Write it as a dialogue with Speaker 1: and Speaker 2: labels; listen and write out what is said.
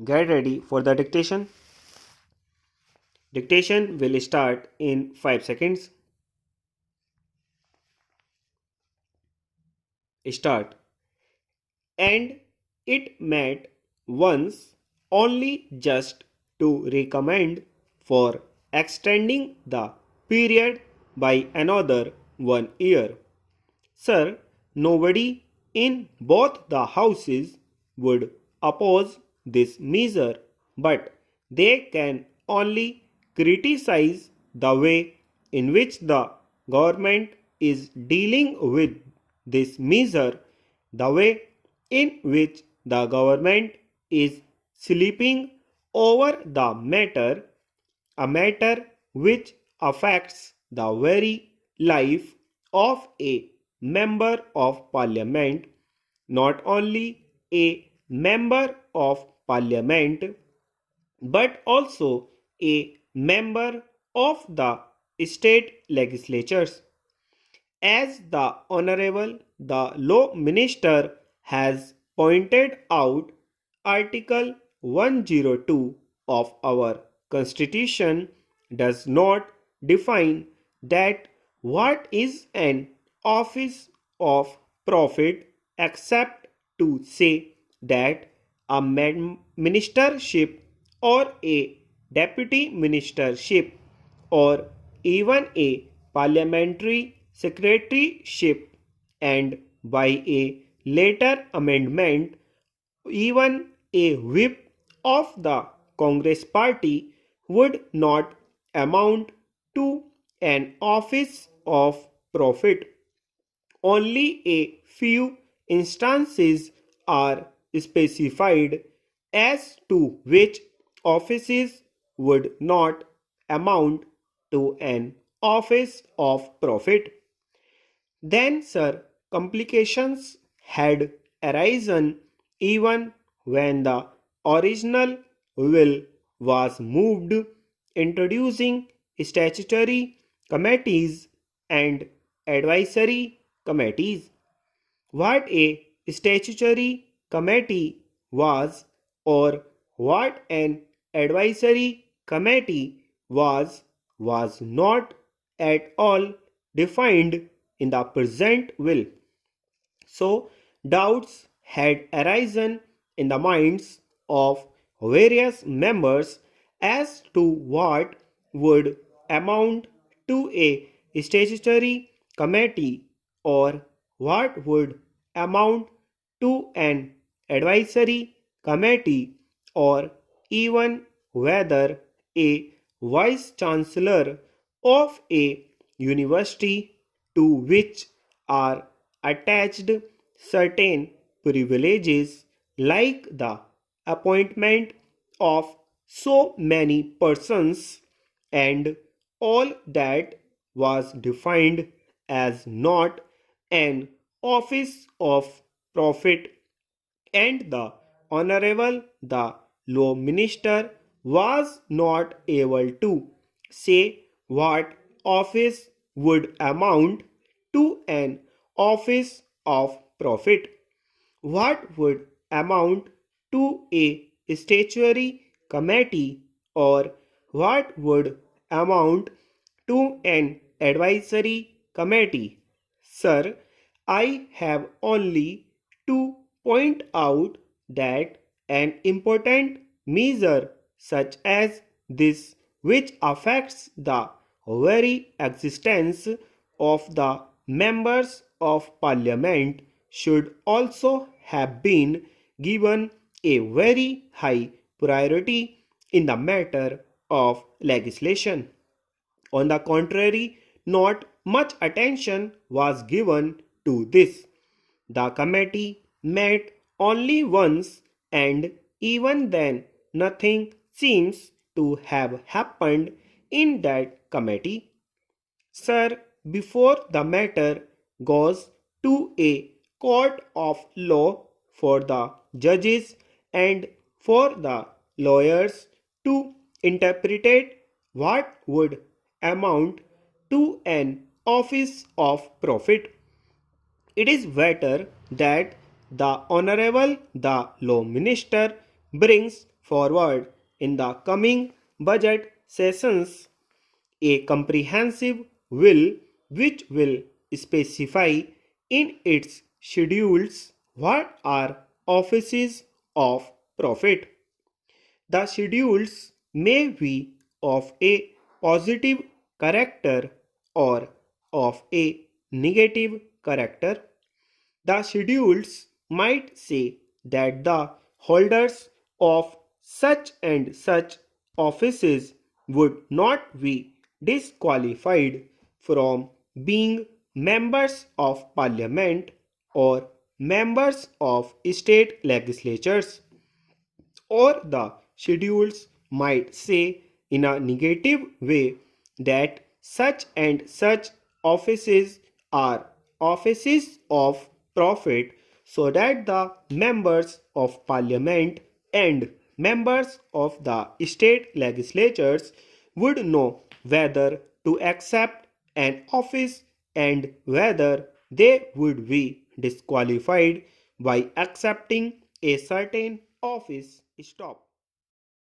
Speaker 1: Get ready for the dictation. Dictation will start in 5 seconds. Start. And it met once only just to recommend for extending the period by another 1 year. Sir, nobody in both the houses would oppose this measure, but they can only criticize the way in which the government is dealing with this measure, the way in which the government is sleeping over the matter, a matter which affects the very life of a member of parliament, not only a member of parliament, but also a member of the state legislatures. As the Honorable the Law Minister has pointed out, Article 102 of our Constitution does not define that what is an office of profit except to say that a ministership or a deputy ministership or even a parliamentary secretaryship, and by a later amendment even a whip of the Congress party would not amount to an office of profit. Only a few instances are specified as to which offices would not amount to an office of profit. Then, sir, complications had arisen even when the original will was moved, introducing statutory committees and advisory committees. What a statutory committee was, or what an advisory committee was not at all defined in the present will. So, doubts had arisen in the minds of various members as to what would amount to a statutory committee or what would amount to an advisory committee, or even whether a vice chancellor of a university to which are attached certain privileges like the appointment of so many persons, and all that was defined as not an office of profit, and the Honorable the Law Minister was not able to say what office would amount to an office of profit, what would amount to a statutory committee, or what would amount to an advisory committee. Sir, I have only to point out that an important measure such as this, which affects the very existence of the members of parliament, should also have been given a very high priority in the matter of legislation. On the contrary, not much attention was given to this. The committee met only once, and even then, nothing seems to have happened in that committee. Sir, before the matter goes to a court of law for the judges and for the lawyers to interpret what would amount to an office of profit, it is better that the Honorable the Law Minister brings forward in the coming budget sessions a comprehensive will which will specify in its schedules what are offices of profit. The schedules may be of a positive character or of a negative character. The schedules might say that the holders of such and such offices would not be disqualified from being members of parliament or members of state legislatures, or the schedules might say in a negative way that such and such offices are offices of profit, so that the members of parliament and members of the state legislatures would know whether to accept an office and whether they would be disqualified by accepting a certain office. Stop.